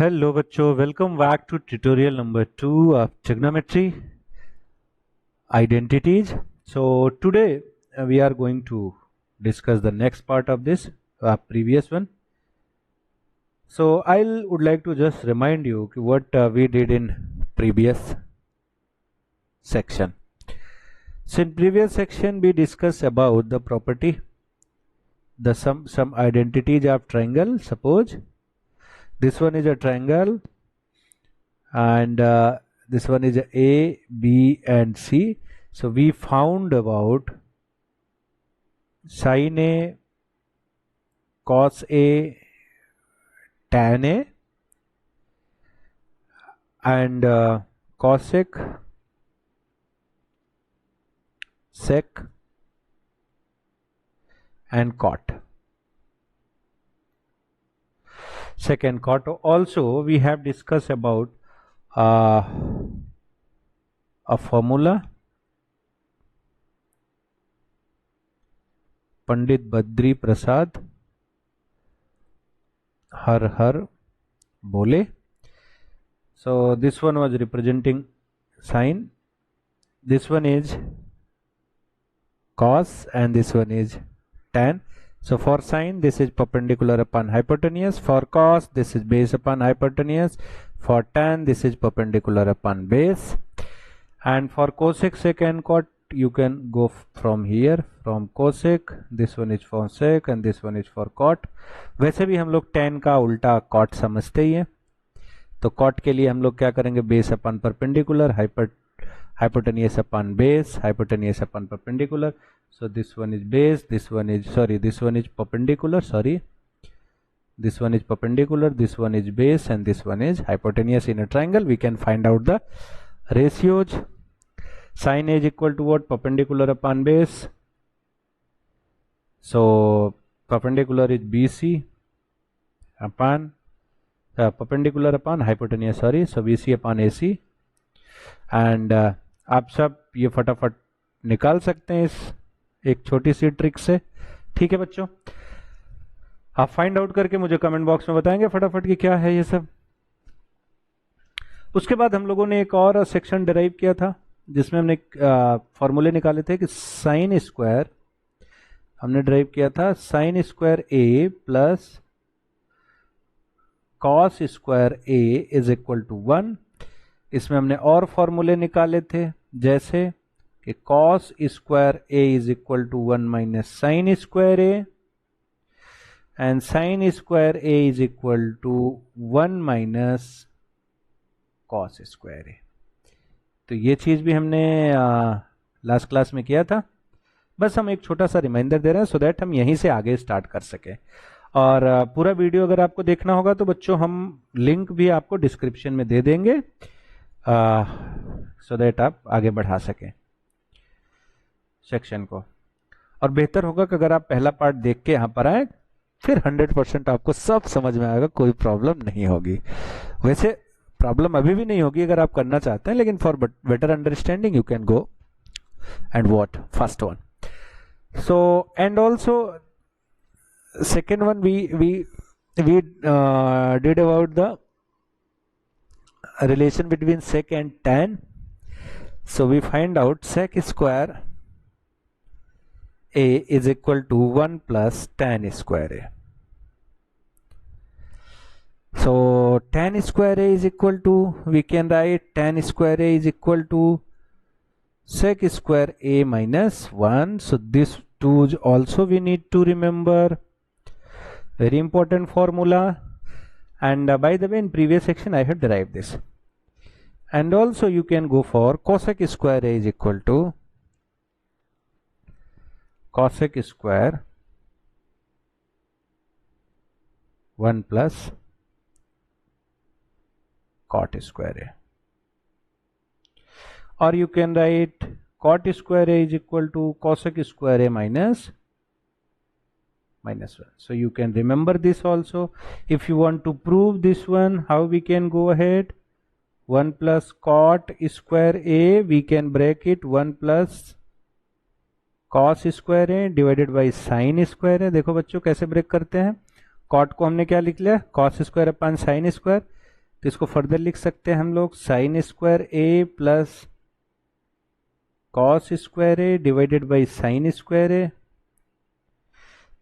Hello बच्चों, welcome back to tutorial number 2 of trigonometry identities. So today we are going to discuss the next part of this previous one. So I would like to just remind you what we did in previous section. So in previous section we discussed about the property, the some identities of triangle. Suppose this one is a triangle and this one is A, B and C. So we found about sin A, cos A, tan A and cosec, sec and cot. Sec and cot. Also we have discussed about a formula. Pandit Badri Prasad har har bole. So this one was representing sine, this one is cos and this one is tan. So for sine this is perpendicular upon hypotenuse, for cos this is base upon hypotenuse, for tan this is perpendicular upon base, and for cosec, sec and cot you can go from here, from cosec, this one is for sec and this one is for cot. वैसे भी हम लोग tan का उल्टा cot समझते ही हैं, तो cot के लिए हम लोग क्या करेंगे, base upon perpendicular, hypotenuse upon base, hypotenuse upon perpendicular. So this one is base, this one is perpendicular, this one is perpendicular, this one is base and this one is hypotenuse. In a triangle we can find out the ratios. Sin A is equal to what? Perpendicular upon base. So perpendicular is BC upon perpendicular upon hypotenuse, so BC upon AC. And आप सब ये फटाफट निकाल सकते हैं इस एक छोटी सी ट्रिक से, ठीक है बच्चों? आप फाइंड आउट करके मुझे कमेंट बॉक्स में बताएंगे फटाफट कि क्या है ये सब। उसके बाद हम लोगों ने एक और सेक्शन डिराइव किया था जिसमें हमने फॉर्मूले निकाले थे कि साइन स्क्वायर, हमने डिराइव किया था sine square A plus cos square A is equal to 1। इसमें हमने और फॉर्मूले निकाले थे जैसे कि cos square A is equal to 1 minus sine square A and sine square A is equal to 1 minus cos square A. तो ये चीज भी हमने लास्ट क्लास में किया था, बस हम एक छोटा सा रिमाइंडर दे रहे हैं सो दैट हम यहीं से आगे स्टार्ट कर सके। और पूरा वीडियो अगर आपको देखना होगा तो बच्चों हम लिंक भी आपको डिस्क्रिप्शन में दे देंगे सो दैट आप आगे बढ़ा सकें सेक्शन को। और बेहतर होगा कि अगर आप पहला पार्ट देख के यहाँ पर आए फिर 100% आपको सब समझ में आएगा, कोई प्रॉब्लम नहीं होगी। वैसे प्रॉब्लम अभी भी नहीं होगी अगर आप करना चाहते हैं, लेकिन for better understanding you can go and what first one. So and also second one we did about the relation between sec and tan. So we find out sec square a is equal to 1 plus tan square a. So tan square a is equal to, we can write tan square a is equal to sec square a minus 1. So this two also we need to remember, very important formula. And by the way, in previous section I have derived this. And also you can go for cosec square a is equal to cosec square 1 plus cot square a, or you can write cot square a is equal to cosec square a minus 1. So you can remember this also. If you want to prove this one, how we can go ahead, 1 plus cot square a, we can break it 1 plus cos square है divided by sine square है। देखो बच्चों कैसे break करते हैं, cot को हमने क्या लिख लिया, cos square upon sine square, तो इसको फर्दर लिख सकते हैं हम लोग sine square A plus cos square A divided by sine square A.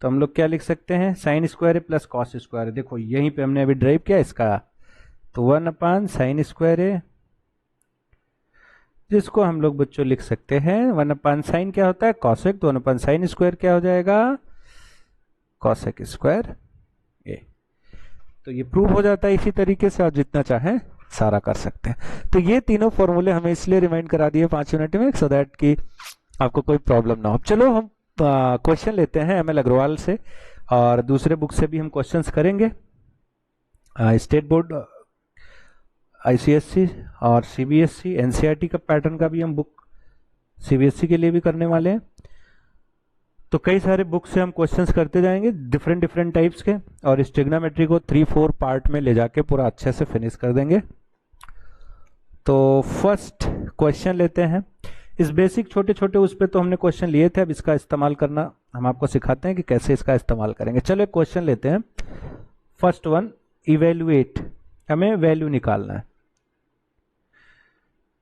तो हम लोग क्या लिख सकते हैं, sine square A plus cos square A. देखो यहीं पे हमने अभी ड्राइव किया इसका, तो 1 साइन स्क्वायर ए, जिसको हम लोग बच्चों लिख सकते हैं 1 साइन क्या होता है कॉसेक, तो 1 साइन स्क्वायर क्या हो जाएगा कॉसेक स्क्वायर ए। तो ये प्रूव हो जाता है इसी तरीके से, आप जितना चाहें सारा कर सकते हैं। तो ये तीनों फॉर्मूले हमें इसलिए रिमाइंड करा दिए 5 मिनट में, सो दैट कि आपको कोई प्रॉब्लम ना हो। चलो हम क्वेश्चन लेते हैं एमएल अग्रवाल से, और दूसरे बुक से भी हम क्वेश्चंस करेंगे। स्टेट बोर्ड, आईसीएससी और सीबीएसई, एनसीईआरटी का पैटर्न का भी हम बुक सीबीएसई के लिए भी करने वाले हैं। तो कई सारे बुक से हम क्वेश्चंस करते जाएंगे डिफरेंट डिफरेंट टाइप्स के, और इस ट्रिग्नोमेट्री को 3-4 पार्ट में ले जाके पूरा अच्छे से फिनिश कर देंगे। तो फर्स्ट क्वेश्चन लेते हैं। इस बेसिक छोटे छोटे उस पे तो हमने क्वेश्चन लिए थे, अब इसका इस्तेमाल करना हम आपको सिखाते हैं कि कैसे इसका इस्तेमाल करेंगे। चलो एक क्वेश्चन लेते हैं। फर्स्ट वन, इवेल्युएट, हमें वैल्यू निकालना है।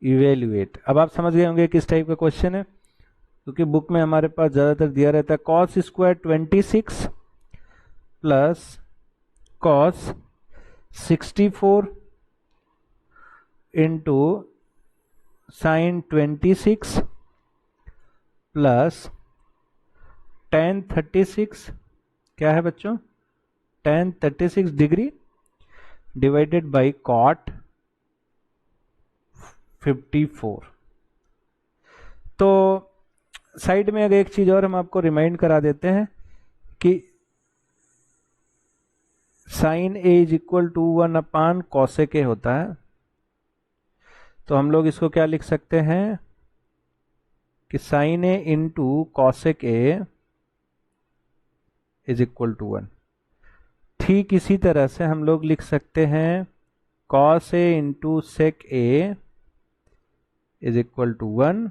इवेल्युएट, अब आप समझ गए होंगे किस टाइप का क्वेश्चन है, क्योंकि बुक में हमारे पास ज्यादातर दिया रहता है cos square 26 plus cos 64 into sine 26 plus tan 36, क्या है बच्चों tan 36 degree divided by cot 54। तो साइड में अगर एक चीज और हम आपको रिमाइंड करा देते हैं कि sine A is equal to 1 cosec A होता है। तो हम लोग इसको क्या लिख सकते हैं कि sine A into cosec A is equal to 1। ठीक इसी तरह से हम लोग लिख सकते हैं cos A into sec A is equal to 1,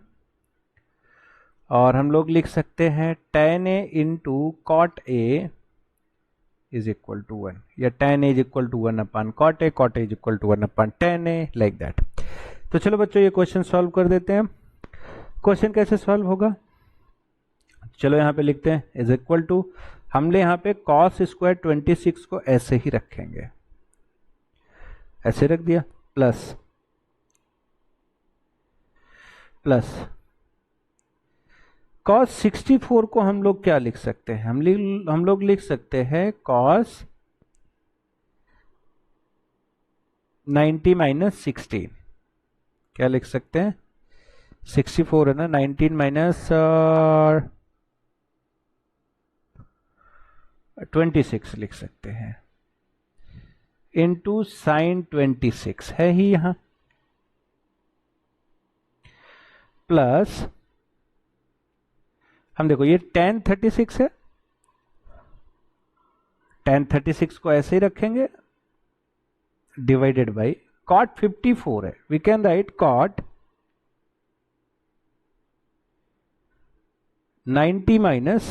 और हम लोग लिख सकते हैं tan A into cot A is equal to 1, या tan A is equal to 1 cot A is equal to 1 tan A, like that. तो चलो बच्चों ये क्वेश्चन सॉल्व कर देते हैं। क्वेश्चन कैसे सॉल्व होगा, चलो यहाँ पे लिखते हैं इज इक्वल टू, हमने यहाँ पे कॉस स्क्वायर 26 को ऐसे ही रखेंगे, ऐसे रख दिया, प्लस कॉस 64 को हम लोग क्या लिख सकते हैं, हम लोग लिख सकते हैं कॉस 90 माइनस 16। क्या लिख सकते हैं, 64 है ना, 19 माइनस 26 लिख सकते हैं, इंटू साइन 26 है ही यहां, प्लस हम देखो ये tan 36 है, tan 36 को ऐसे ही रखेंगे डिवाइडेड बाई cot 54 है, we can write cot 90 minus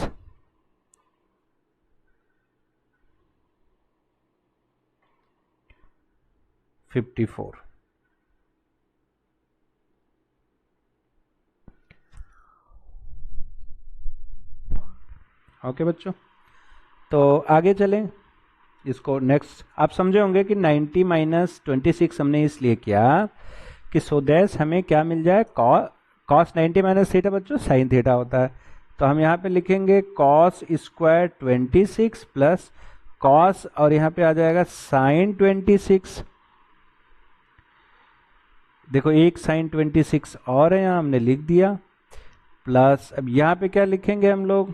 54। Okay बच्चों, तो आगे चलें। इसको नेक्स्ट आप समझे होंगे कि 90 माइनस 26 हमने इसलिए किया कि सो दैट हमें क्या मिल जाए, कॉस 90 माइनस थीटा बच्चों साइन थीटा होता है। तो हम यहाँ पे लिखेंगे कॉस स्क्वायर 26 प्लस कॉस, और यहाँ पे आ जाएगा साइन 26। देखो एक साइन 26 और है यहाँ हमने लिख दिया, प्लस अब यहाँ पे क्या लिखेंगे हम लोग,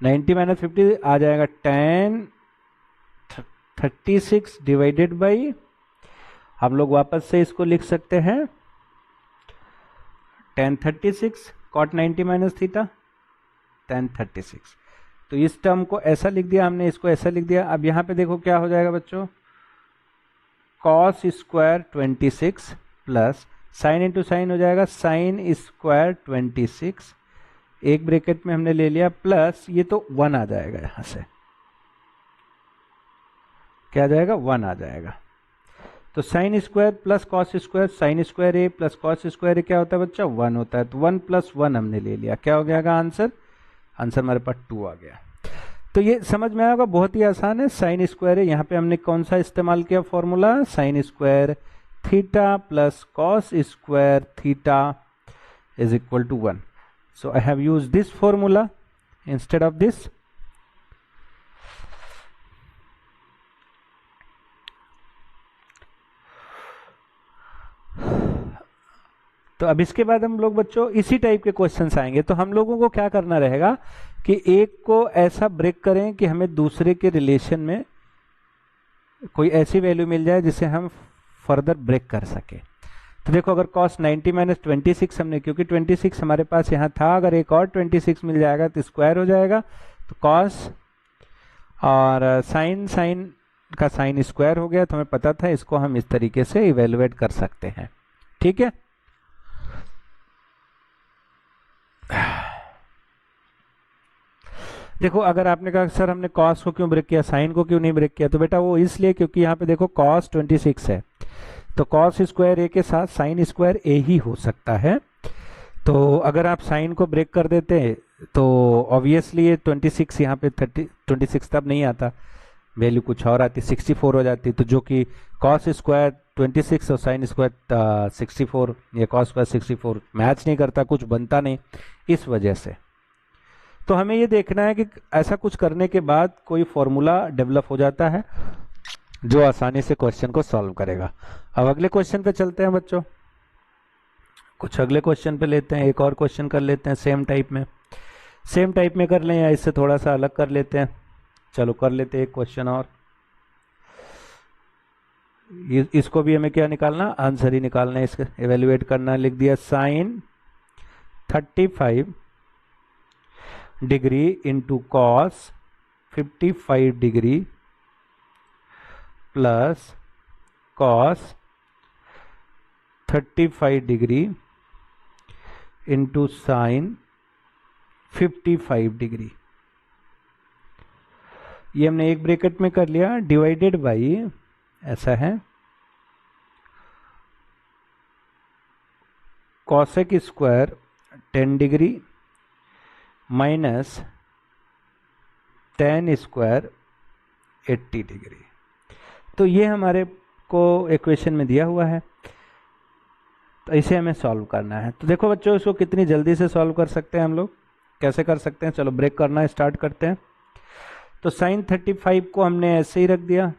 90 माइनस 50 आ जाएगा tan 36 डिवाइडेड बाई, हम लोग वापस से इसको लिख सकते हैं tan 36 cot 90 minus theta tan 36। तो इस टर्म को ऐसा लिख दिया हमने, इसको ऐसा लिख दिया। अब यहाँ पे देखो क्या हो जाएगा बच्चों, cos square 26 plus sine into sine हो जाएगा साइन स्क्वायर 26, एक ब्रैकेट में हमने ले लिया, प्लस ये तो 1 आ जाएगा यहां से, क्या आ जाएगा, 1 आ जाएगा। तो sine square plus cos square, sine square A plus cos square A क्या होता है बच्चा, 1 होता है। तो 1 + 1 हमने ले लिया, क्या हो गया आंसर, आंसर हमारे पास 2 आ गया। तो ये समझ में आएगा, बहुत ही आसान है। साइन स्क्वायर है, यहाँ पे हमने कौन सा इस्तेमाल किया formula, sine square theta plus cos square theta is equal to 1। So I have used this formula instead of this. तो अब इसके बाद हम लोग बच्चों इसी टाइप के क्वेश्चंस आएंगे। तो हम लोगों को क्या करना रहेगा कि एक को ऐसा ब्रेक करें कि हमें दूसरे के रिलेशन में कोई ऐसी वैल्यू मिल जाए जिसे हम फर्दर ब्रेक कर सके। तो देखो अगर cos 90 - 26 हमने, क्योंकि 26 हमारे पास यहाँ था, अगर एक और 26 मिल जाएगा तो स्क्वायर हो जाएगा। तो cos और साइन का साइन स्क्वायर हो गया, तो हमें पता था इसको हम इस तरीके से इवेलुएट कर सकते हैं। ठीक है, देखो अगर आपने कहा सर हमने cos को क्यों ब्रेक किया, साइन को क्यों नहीं ब्रेक किया, तो बेटा वो इसलिए क्योंकि यहाँ पे देखो cos 26 है, तो cos स्क्वायर ए के साथ साइन स्क्वायर ए ही हो सकता है। तो अगर आप साइन को ब्रेक कर देते तो ऑब्वियसली ये 26 यहाँ पे 26 तब नहीं आता, वैल्यू कुछ और आती, 64 हो जाती। तो जो कि cos स्क्वायर 26 और साइन स्क्वायर 64, ये cos स्क्वायर 64 मैच नहीं करता, कुछ बनता नहीं, इस वजह से। तो हमें ये देखना है कि ऐसा कुछ करने के बाद कोई फॉर्मूला डेवलप हो जाता है जो आसानी से क्वेश्चन को सॉल्व करेगा। अब अगले क्वेश्चन पे चलते हैं बच्चों, कुछ अगले क्वेश्चन पे लेते हैं, एक और क्वेश्चन कर लेते हैं सेम टाइप में कर लें या इससे थोड़ा सा अलग कर लेते हैं। चलो कर लेते हैं एक क्वेश्चन और। इसको भी हमें क्या निकालना, आंसर ही निकालना है, इसका एवेल्युएट करना। लिख दिया sine 35 degree into cos 55 degree plus cos 35 degree into sine 55 degree. ये हमने एक ब्रैकेट में कर लिया, डिवाइडेड बाई ऐसा है cosec square 10 degree minus tan square 80 degree. तो ये हमारे को इक्वेशन में दिया हुआ है, तो इसे हमें सॉल्व करना है। तो देखो बच्चों इसको कितनी जल्दी से सॉल्व कर सकते हैं हम लोग, कैसे कर सकते हैं, चलो ब्रेक करना स्टार्ट करते हैं। तो साइन 35 को हमने ऐसे ही रख दिया,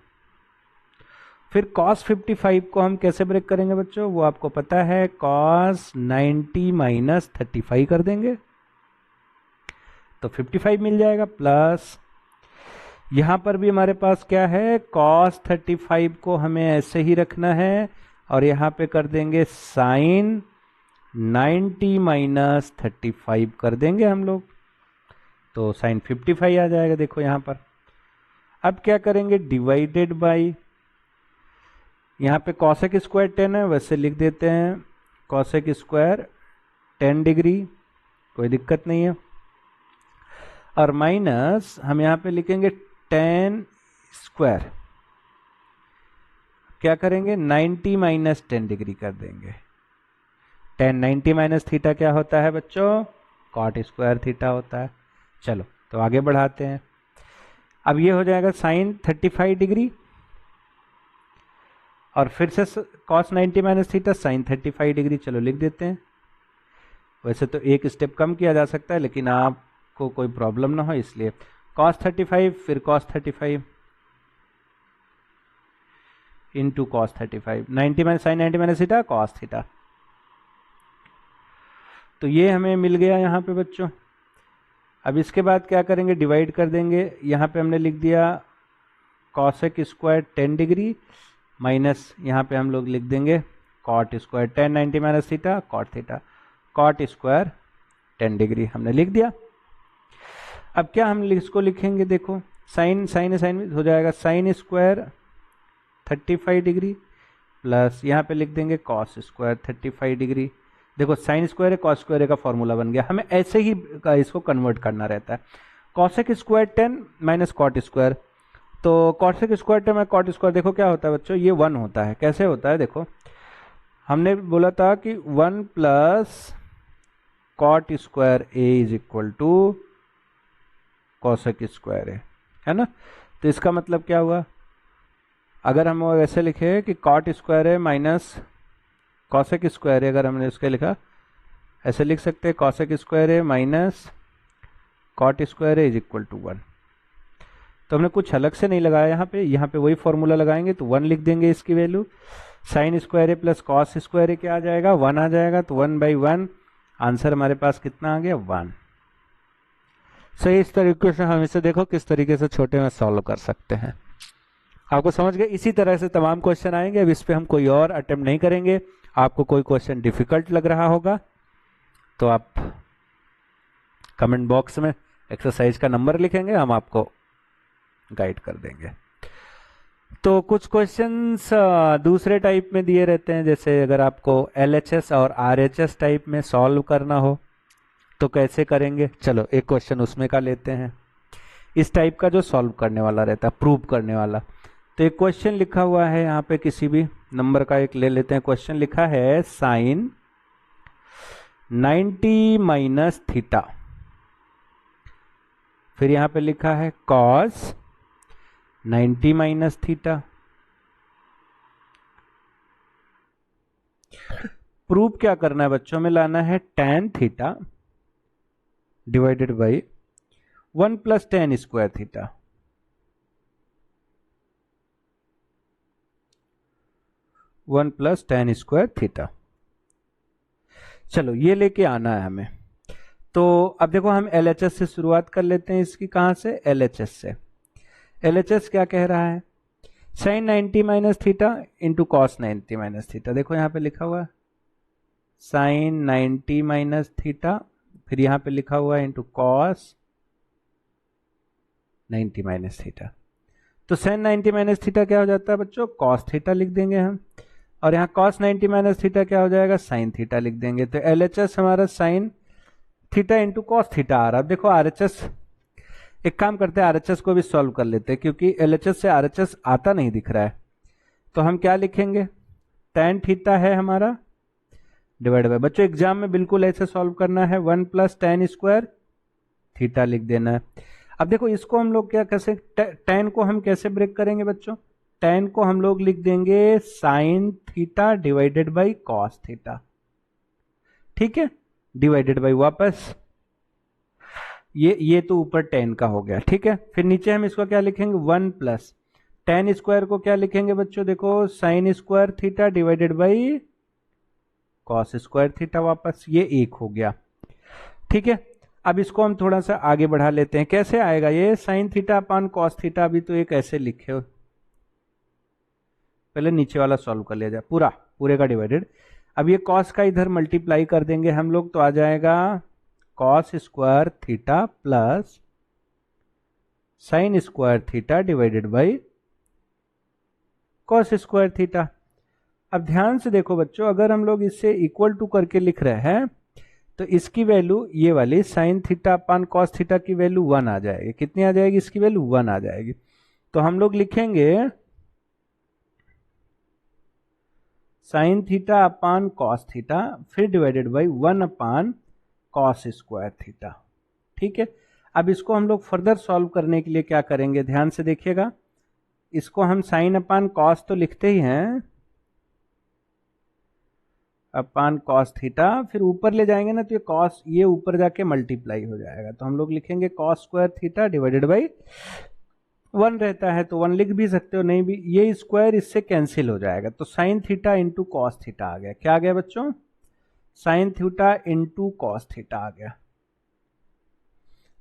फिर cos 55 को हम कैसे ब्रेक करेंगे बच्चों, वो आपको पता है, cos 90 - 35 कर देंगे तो 55 मिल जाएगा, प्लस यहां पर भी हमारे पास क्या है, cos 35 को हमें ऐसे ही रखना है और यहां पे कर देंगे साइन 90 - 35 कर देंगे हम लोग, तो साइन 55 आ जाएगा। देखो यहां पर अब क्या करेंगे, डिवाइडेड बाई, यहाँ पे कॉसेक स्क्वायर 10 है, वैसे लिख देते हैं कॉसेक स्क्वायर 10 डिग्री, कोई दिक्कत नहीं है, और माइनस हम यहाँ पे लिखेंगे tan स्क्वायर, क्या करेंगे 90 - 10 डिग्री कर देंगे। tan 90 - थीटा क्या होता है बच्चों, cot स्क्वायर थीटा होता है। चलो तो आगे बढ़ाते हैं, अब ये हो जाएगा साइन 35 डिग्री और फिर से cos 90 - थीटा साइन 35 डिग्री, चलो लिख देते हैं। वैसे तो एक स्टेप कम किया जा सकता है, लेकिन आपको कोई प्रॉब्लम ना हो इसलिए cos 35 फिर cos 35 into cos 35, 90 sine 90 - theta cos theta. तो ये हमें मिल गया यहाँ पे बच्चों। अब इसके बाद क्या करेंगे, डिवाइड कर देंगे, यहाँ पे हमने लिख दिया कॉसेक स्क्वायर 10 डिग्री माइनस यहाँ पे हम लोग लिख देंगे cot square tan 90 - theta cot theta, cot square 10 degree हमने लिख दिया। अब क्या हम इसको लिखेंगे, देखो साइन साइन हो जाएगा साइन स्क्वायर 35 डिग्री प्लस यहाँ पे लिख देंगे कॉस स्क्वायर 35 डिग्री। देखो साइन स्क्वायर है कॉस स्क्वायर का फॉर्मूला बन गया, हमें ऐसे ही इसको कन्वर्ट करना रहता है। Cosec square 10 minus cot square, तो कॉसेक स्क्वायर टर्म है कॉट स्क्वायर, देखो क्या होता है बच्चों, ये 1 होता है। कैसे होता है देखो, हमने बोला था कि 1 plus cot square A is equal to cosec square A, है ना। तो इसका मतलब क्या हुआ, अगर हम वैसे लिखे कि cot square A minus cosec square A, अगर हमने उसके लिखा ऐसे लिख सकते हैं, cosec square A minus cot square A is equal to 1। तो हमने कुछ अलग से नहीं लगाया यहाँ पे वही फॉर्मूला लगाएंगे तो 1 लिख देंगे इसकी value. Sign square A plus cos square A क्या आ जाएगा, 1 आ जाएगा। तो 1/1 आंसर हमारे पास कितना आ गया, 1। सही, इस तरीके से हम इसे देखो किस तरीके से छोटे में सॉल्व कर सकते हैं। आपको समझ गए, इसी तरह से तमाम क्वेश्चन आएंगे। अब इस पे हम कोई और अटेम्प्ट नहीं करेंगे। आपको कोई क्वेश्चन डिफिकल्ट लग रहा होगा तो आप कमेंट बॉक्स में एक्सरसाइज का नंबर लिखेंगे, हम आपको गाइड कर देंगे। तो कुछ क्वेश्चंस दूसरे टाइप में दिए रहते हैं, जैसे अगर आपको LHS और RHS टाइप में सॉल्व करना हो तो कैसे करेंगे। चलो एक क्वेश्चन उसमें का लेते हैं, इस टाइप का जो सॉल्व करने वाला रहता है, प्रूव करने वाला। तो एक क्वेश्चन लिखा हुआ है यहाँ पे, किसी भी नंबर का एक ले लेते हैं। क्वेश्चन लिखा है साइन 90 माइनस थीटा, फिर यहाँ पे लिखा है कॉस 90 माइनस थीटा। प्रूफ क्या करना है बच्चों में, लाना है tan theta divided by 1 plus tan square theta. One plus tan square theta. चलो ये लेके आना है हमें। तो अब देखो हम LHS से शुरुआत कर लेते हैं। इसकी कहां से, LHS से। LHS क्या कह रहा है, sine 90 minus theta into cos 90 minus theta. देखो यहाँ पे लिखा हुआ साइन 90 माइनस थीटा, फिर यहाँ पे लिखा हुआ है इंटू कॉस 90 माइनस थीटा। तो साइन 90 माइनस थीटा क्या हो जाता है बच्चों, कॉस थीटा लिख देंगे हम, और यहाँ कॉस 90 माइनस थीटा क्या हो जाएगा, साइन थीटा लिख देंगे। तो LHS हमारा sine theta into cos theta आ रहा है। देखो RHS, एक काम करते हैं RHS को भी सॉल्व कर लेते हैं, क्योंकि LHS से RHS आता नहीं दिख रहा है। तो हम क्या लिखेंगे, tan थीटा है हमारा डिवाइड बाय, बच्चों एग्जाम में बिल्कुल ऐसे सॉल्व करना है, 1 प्लस tan स्क्वायर थीटा लिख देना है। अब देखो इसको हम लोग क्या कैसे, tan को हम कैसे ब्रेक करेंगे बच्चों, tan को हम लोग लिख देंगे sine theta divided by cos theta, ठीक है, डिवाइडेड बाई वापस ये तो ऊपर tan का हो गया, ठीक है। फिर नीचे हम इसको क्या लिखेंगे, 1 प्लस tan स्क्वायर को क्या लिखेंगे बच्चों, देखो sign square theta divided by cos square theta, वापस ये 1 हो गया, ठीक है। अब इसको हम थोड़ा सा आगे बढ़ा लेते हैं। कैसे आएगा ये, sign theta upon cos theta, अभी तो एक ऐसे लिखे हो, पहले नीचे वाला सॉल्व कर लिया जाए, पूरे का डिवाइडेड। अब ये कॉस का इधर मल्टीप्लाई कर देंगे हम लोग, तो आ जाएगा cos square theta plus sine square theta divided by cos square theta. अब ध्यान से देखो बच्चों, अगर हम लोग इससे इक्वल टू करके लिख रहे हैं तो इसकी वैल्यू ये वाली sign theta upon cos theta की वैल्यू 1 आ जाएगी। कितनी आ जाएगी, इसकी वैल्यू 1 आ जाएगी। तो हम लोग लिखेंगे sine theta upon cos theta, फिर divided by 1 upon cos square theta, ठीक है। अब इसको हम लोग फर्दर सॉल्व करने के लिए क्या करेंगे, ध्यान से देखिएगा। इसको हम साइन अपान कॉस तो लिखते ही हैं, अपान कॉस थीटा, फिर ऊपर ले जाएंगे ना तो ये कॉस, ये ऊपर जाके मल्टीप्लाई हो जाएगा। तो हम लोग लिखेंगे cos square theta divided by 1 रहता है तो 1 लिख भी सकते हो, नहीं भी, ये स्क्वायर इससे कैंसिल हो जाएगा। तो sine theta into cos theta आ गया। क्या आ गया बच्चों, sine theta into cos theta आ गया।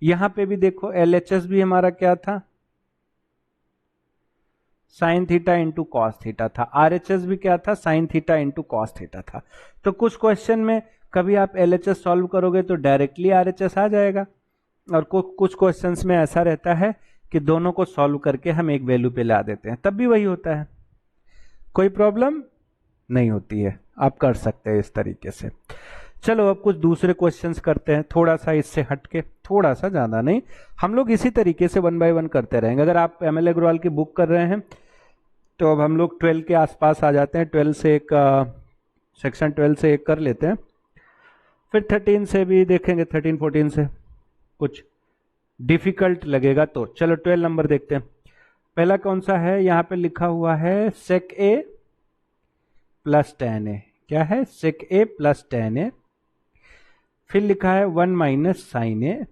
यहां पे भी देखो LHS भी हमारा क्या था, sign theta into cos theta था। RHS भी क्या था, sign theta into cos theta था। तो कुछ क्वेश्चन में कभी आप LHS सॉल्व करोगे तो डायरेक्टली RHS आ जाएगा, और कुछ क्वेश्चंस में ऐसा रहता है कि दोनों को सॉल्व करके हम एक वैल्यू पे ला देते हैं, तब भी वही होता है, कोई प्रॉब्लम नहीं होती है, आप कर सकते हैं इस तरीके से। चलो अब कुछ दूसरे क्वेश्चंस करते हैं, थोड़ा सा इससे हटके। थोड़ा सा, ज़्यादा नहीं। हम लोग इसी तरीके से 1 बाय 1 करते रहेंगे। अगर आप ML अग्रवाल की बुक कर रहे हैं तो अब हम लोग 12 के आसपास आ जाते हैं। 12 से एक सेक्शन 12 से एक कर लेते हैं, फिर 13 से भी देखेंगे, 13 14 से कुछ डिफिकल्ट लगेगा तो। चलो 12 नंबर देखते हैं। पहला कौन सा है, यहाँ पे लिखा हुआ है sec a plus tan a। क्या है, sec a plus tan a। फिर लिखा है 1 माइनस साइन ए।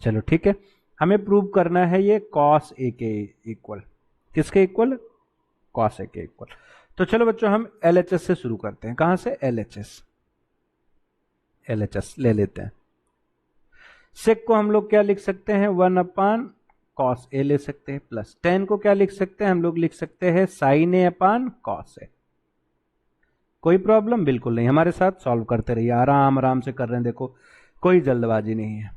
चलो ठीक है, हमें प्रूव करना है ये cos a के इक्वल, किसके इक्वल, cos a के इक्वल। तो चलो बच्चों हम LHS से शुरू करते हैं। कहां से, LHS ले लेते हैं। सेक को हम लोग क्या लिख सकते हैं, 1 अपान cos a ले सकते हैं, प्लस tan को क्या लिख सकते हैं, हम लोग लिख सकते हैं sin a upon cos a। कोई प्रॉब्लम बिल्कुल नहीं, हमारे साथ सॉल्व करते रहिए, आराम आराम से कर रहे हैं, देखो कोई जल्दबाजी नहीं है।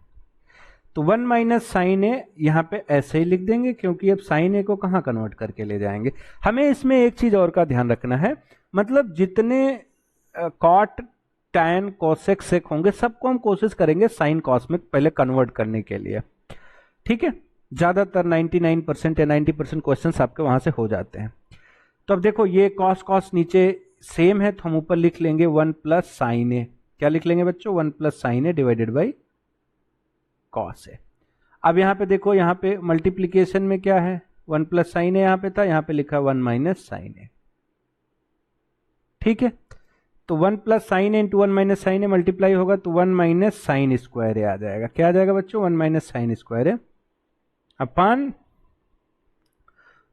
तो 1 माइनस साइन ए यहाँ पे ऐसे ही लिख देंगे, क्योंकि अब साइन ए को कहाँ कन्वर्ट करके ले जाएंगे। हमें इसमें एक चीज और का ध्यान रखना है, मतलब जितने कॉट टैन कोसेक सेक होंगे सबको हम कोशिश करेंगे साइन कॉस में पहले कन्वर्ट करने के लिए, ठीक है। ज्यादातर 99% या 90% क्वेश्चंस आपके वहां से हो जाते हैं। तो अब देखो ये कॉस कॉस नीचे सेम है, तो हम ऊपर लिख लेंगे 1 प्लस साइन ए। क्या लिख लेंगे बच्चों, 1 plus sine A divided by cos A. अब यहाँ पे देखो, यहाँ पे मल्टीप्लीकेशन में क्या है, 1 प्लस साइन ए यहाँ पे था, यहाँ पे लिखा 1 माइनस साइन ए, ठीक है। तो 1 plus sine A into 1 minus sine A multiply होगा तो 1 माइनस साइन स्क्वायर ए आ जाएगा। क्या आ जाएगा बच्चों, 1 minus sine square A upon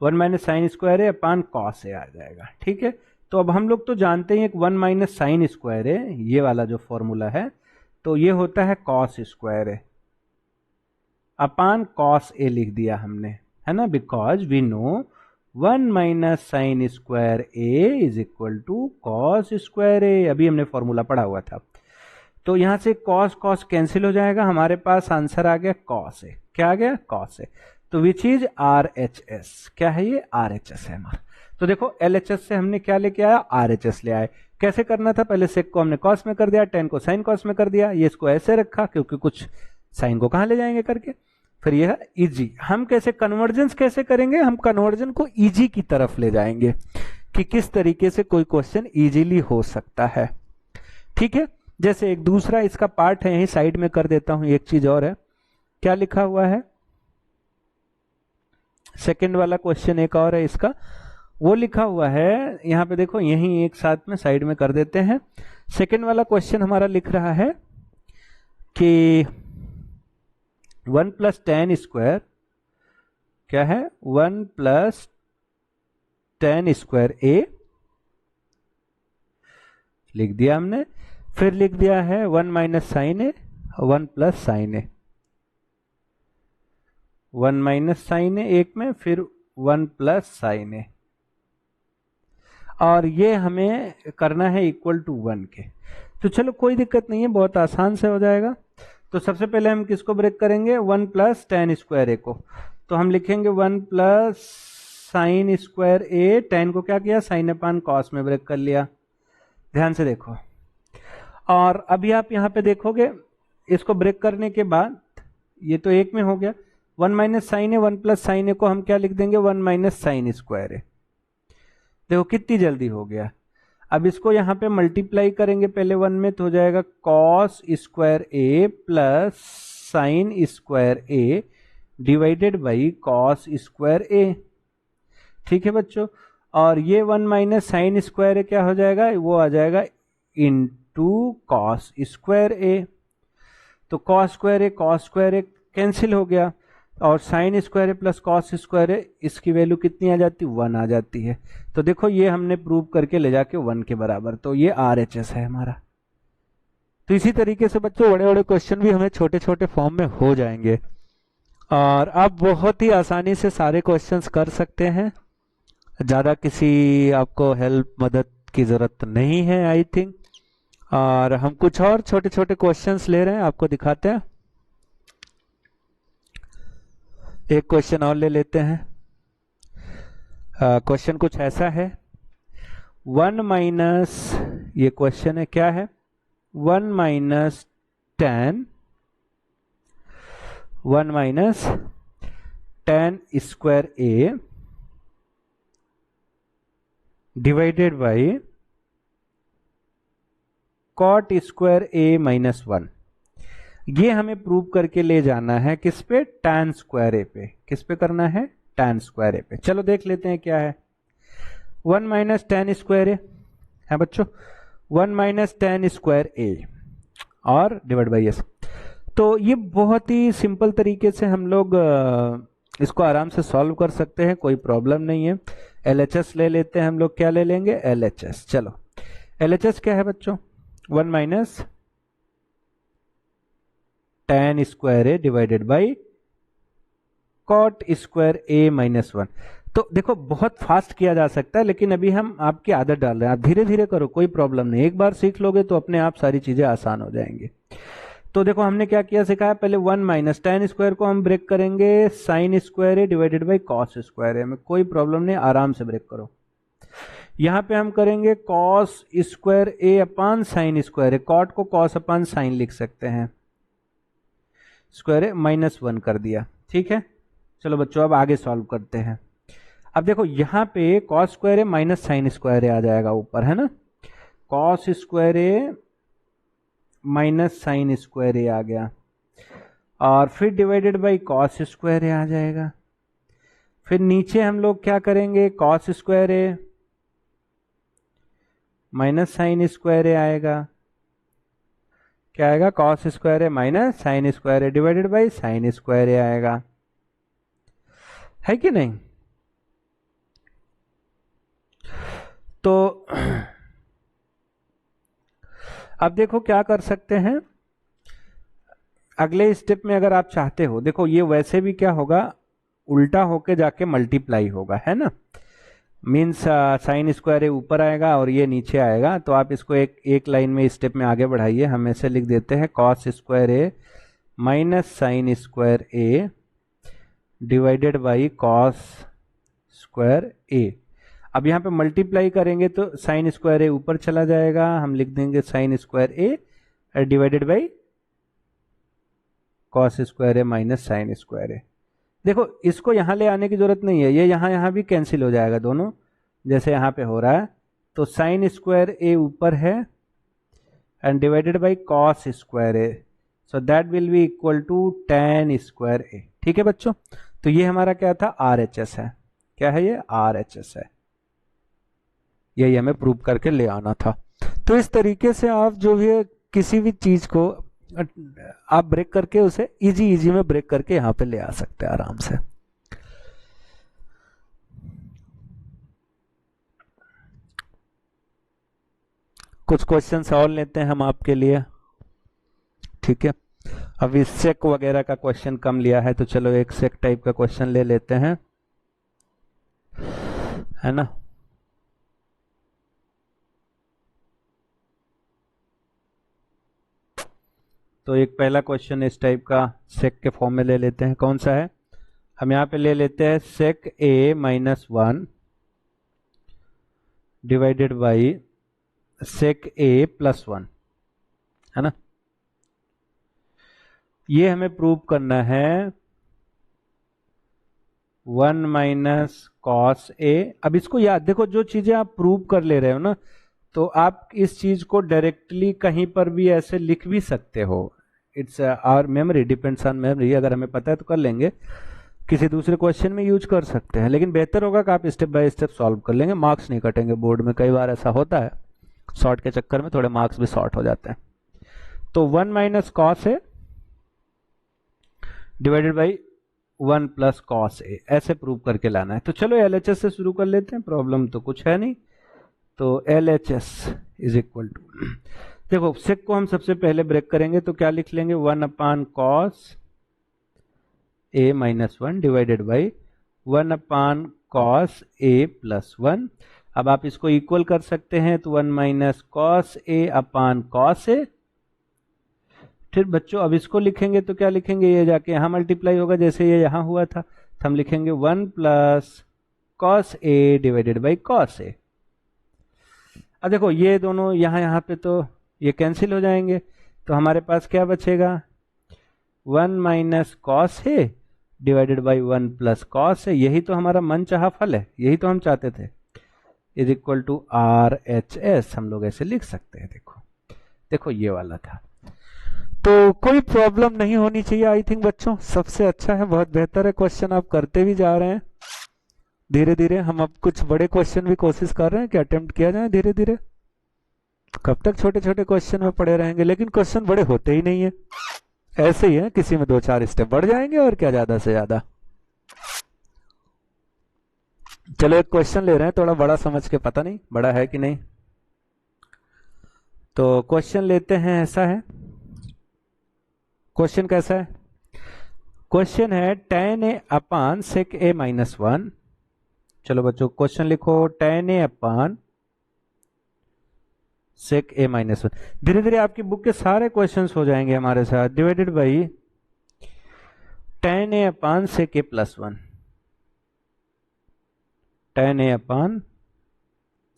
1 minus sine square A upon cos ए आ जाएगा, ठीक है। तो अब हम लोग तो जानते हैं 1 माइनस साइन स्क्वायर ए, ये वाला जो फॉर्मूला है, तो ये होता है cos square A upon cos A लिख दिया हमने, है ना, because we know 1 minus sine square A is equal to cos square A. अभी हमने फॉर्मूला पढ़ा हुआ था। तो यहां से कॉस कॉस कैंसिल हो जाएगा, हमारे पास आंसर आ गया कॉस ए। क्या आ गया, कॉस ए। तो विच इज RHS। क्या है ये, RHS है हमारा। तो देखो LHS से हमने क्या लेके आया, RHS ले आए। कैसे करना था, पहले सेक को हमने कॉस में कर दिया, tan को साइन कॉस में कर दिया, ये इसको ऐसे रखा क्योंकि कुछ साइन को कहां ले जाएंगे करके। फिर यह इजी, हम कैसे कन्वर्जेंस कैसे करेंगे, हम कन्वर्जन को इजी की तरफ ले जाएंगे कि किस तरीके से कोई क्वेश्चन इजीली हो सकता है, ठीक है। जैसे एक दूसरा इसका पार्ट है, यही साइड में कर देता हूं। एक चीज और है, क्या लिखा हुआ है, सेकंड वाला क्वेश्चन एक और है इसका, वो लिखा हुआ है यहां पे देखो, यही एक साथ में साइड में कर देते हैं। सेकंड वाला क्वेश्चन हमारा लिख रहा है कि 1 प्लस tan स्क्वायर, क्या है, 1 प्लस tan स्क्वायर ए लिख दिया हमने। फिर लिख दिया है 1 माइनस साइन ए, 1 प्लस साइन ए, 1 माइनस साइन ए एक में, फिर 1 प्लस साइन ए, और ये हमें करना है इक्वल टू 1 के। तो चलो कोई दिक्कत नहीं है, बहुत आसान से हो जाएगा। तो सबसे पहले हम किसको ब्रेक करेंगे, 1 प्लस tan स्क्वायर ए को। तो हम लिखेंगे 1 प्लस साइन स्क्वायर ए, tan को क्या किया, साइन अपान कॉस में ब्रेक कर लिया। ध्यान से देखो, और अभी आप यहाँ पे देखोगे इसको ब्रेक करने के बाद ये तो एक में हो गया, 1 माइनस साइन ए, 1 प्लस साइन ए को हम क्या लिख देंगे, 1 माइनस साइन स्क्वायर ए। देखो कितनी जल्दी हो गया। अब इसको यहाँ पे मल्टीप्लाई करेंगे पहले 1 में, तो हो जाएगा cos square A plus sine square A divided by cos square A, ठीक है बच्चों। और ये 1 माइनस साइन स्क्वायर ए क्या हो जाएगा, वो आ जाएगा इंटू कॉस स्क्वायर ए। तो कॉस स्क्वायर ए कैंसिल हो गया, और sign square A plus cos square ए, इसकी वैल्यू कितनी आ जाती, 1 आ जाती है। तो देखो ये हमने प्रूव करके ले जाके 1 के बराबर, तो ये RHS है हमारा। तो इसी तरीके से बच्चों बड़े बड़े क्वेश्चन भी हमें छोटे छोटे फॉर्म में हो जाएंगे, और आप बहुत ही आसानी से सारे क्वेश्चंस कर सकते हैं। ज़्यादा किसी आपको हेल्प मदद की ज़रूरत नहीं है आई थिंक। और हम कुछ और छोटे छोटे क्वेश्चंस ले रहे हैं, आपको दिखाते हैं। एक क्वेश्चन और ले लेते हैं। क्वेश्चन कुछ ऐसा है, 1 माइनस, ये क्वेश्चन है क्या है, 1 minus tan 1 minus tan square A divided by cot square A minus 1। ये हमें प्रूव करके ले जाना है किस पे, tan स्क्वायर ए पे। किस पे करना है, tan स्क्वायर ए पे। चलो देख लेते हैं क्या है। 1 माइनस tan स्क्वायर ए है बच्चों, 1 माइनस tan स्क्वायर ए और डिवाइड बाई एस। तो ये बहुत ही सिंपल तरीके से हम लोग इसको आराम से सॉल्व कर सकते हैं, कोई प्रॉब्लम नहीं है। LHS ले लेते हैं हम लोग, क्या ले लेंगे, LHS। चलो LHS क्या है बच्चों, 1 minus tan square A divided by cot square A minus 1। तो देखो बहुत फास्ट किया जा सकता है, लेकिन अभी हम आपकी आदत डाल रहे हैं, आप धीरे धीरे करो, कोई प्रॉब्लम नहीं। एक बार सीख लोगे तो अपने आप सारी चीजें आसान हो जाएंगी। तो देखो हमने क्या किया सिखाया, पहले 1 माइनस tan स्क्वायर को हम ब्रेक करेंगे sin square A divided by cos square A में, कोई प्रॉब्लम नहीं, आराम से ब्रेक करो। यहां पे हम करेंगे cos square A upon sin square A, cot को cos अपान sin लिख सकते हैं, स्क्वायर ए माइनस 1 कर दिया, ठीक है। चलो बच्चों अब आगे सॉल्व करते हैं। अब देखो यहाँ पे cos square A minus sine square A आ जाएगा ऊपर, है ना, cos square A minus sine square A आ गया, और फिर divided by cos square A आ जाएगा। फिर नीचे हम लोग क्या करेंगे, cos square A minus sine square A आएगा, क्या आएगा, cos square A minus sine square A divided by sine square A आएगा, है कि नहीं। तो अब देखो क्या कर सकते हैं अगले स्टेप में, अगर आप चाहते हो, देखो ये वैसे भी क्या होगा, उल्टा होके जाके मल्टीप्लाई होगा, है ना, मीन्स साइन स्क्वायर ए ऊपर आएगा और ये नीचे आएगा। तो आप इसको एक लाइन में स्टेप में आगे बढ़ाइए, हम ऐसे लिख देते हैं cos square A minus sine square A divided by cos square A. अब यहाँ पे मल्टीप्लाई करेंगे तो साइन स्क्वायर ए ऊपर चला जाएगा, हम लिख देंगे sine square A divided by cos square A minus sine square A. देखो इसको यहाँ ले आने की जरूरत नहीं है, ये यहाँ भी कैंसिल हो जाएगा दोनों, जैसे यहाँ पे हो रहा है। तो साइन स्क्वायर ए ऊपर है and divided by cos square A, so that will be equal to tan square A, ठीक है बच्चों। तो ये हमारा क्या था, RHS है, क्या है ये, RHS है। यही हमें प्रूव करके ले आना था। तो इस तरीके से आप जो है किसी भी चीज को आप ब्रेक करके उसे इजी में ब्रेक करके यहाँ पे ले आ सकते हैं आराम से। कुछ क्वेश्चंस और लेते हैं हम आपके लिए, ठीक है। अभी सेक वगैरह का क्वेश्चन कम लिया है, तो चलो एक सेक टाइप का क्वेश्चन ले लेते हैं, है ना। तो एक पहला क्वेश्चन इस टाइप का सेक के फॉर्म में ले लेते हैं, कौन सा है, हम यहाँ पे ले लेते हैं sec A minus 1 divided by sec A plus 1, है ना। ये हमें प्रूव करना है 1 माइनस कॉस ए। अब इसको याद देखो, जो चीजें आप प्रूव कर ले रहे हो ना, तो आप इस चीज को डायरेक्टली कहीं पर भी ऐसे लिख भी सकते हो। It's our memory, depends on memory, अगर हमें पता है तो कर लेंगे, किसी दूसरे क्वेश्चन में यूज कर सकते हैं, लेकिन बेहतर होगा कि आप स्टेप बाय स्टेप सॉल्व कर लेंगे, मार्क्स नहीं कटेंगे बोर्ड में। कई बार ऐसा होता है, शॉर्ट के चक्कर में थोड़े मार्क्स भी शॉर्ट हो जाते हैं। तो 1 minus cos A divided by 1 plus cos A, ऐसे प्रूव करके लाना है। तो चलो LHS से शुरू कर लेते हैं, प्रॉब्लम तो कुछ है नहीं। तो LHS इज इक्वल टू, देखो सेक को हम सबसे पहले ब्रेक करेंगे तो क्या लिख लेंगे, 1 upon cos A minus 1 divided by 1 upon cos A plus 1। अब आप इसको इक्वल कर सकते हैं, तो 1 माइनस कॉस ए अपान कॉस ए। फिर बच्चों अब इसको लिखेंगे तो क्या लिखेंगे, ये जाके यहां मल्टीप्लाई होगा जैसे ये यहां हुआ था, तो हम लिखेंगे 1 plus cos A divided by cos A. अब देखो ये दोनों यहां पे तो ये कैंसिल हो जाएंगे, तो हमारे पास क्या बचेगा, 1 माइनस कॉस है डिवाइडेड बाई 1 प्लस कॉस है, यही तो हमारा मन चाहा फल है, यही तो हम चाहते थे, is equal to R H S, हम लोग ऐसे लिख सकते हैं। देखो देखो ये वाला था। तो कोई प्रॉब्लम नहीं होनी चाहिए आई थिंक बच्चों, सबसे अच्छा है, बहुत बेहतर है। क्वेश्चन आप करते भी जा रहे हैं धीरे धीरे। हम अब कुछ बड़े क्वेश्चन भी कोशिश कर रहे हैं कि अटेम्प्ट किया जाए धीरे धीरे। कब तक छोटे छोटे क्वेश्चन में पड़े रहेंगे, लेकिन क्वेश्चन बड़े होते ही नहीं है, ऐसे ही है, किसी में 2-4 स्टेप बढ़ जाएंगे और क्या ज्यादा से ज्यादा। चलो एक क्वेश्चन ले रहे हैं थोड़ा बड़ा समझ के, पता नहीं बड़ा है कि नहीं। तो क्वेश्चन लेते हैं, ऐसा है क्वेश्चन, कैसा है क्वेश्चन है tan a upon sec a minus 1। चलो बच्चों क्वेश्चन लिखो, tan a upon sec a minus 1। धीरे धीरे आपकी बुक के सारे क्वेश्चंस हो जाएंगे हमारे साथ। Divided by tan a upon sec a plus 1, tan a upon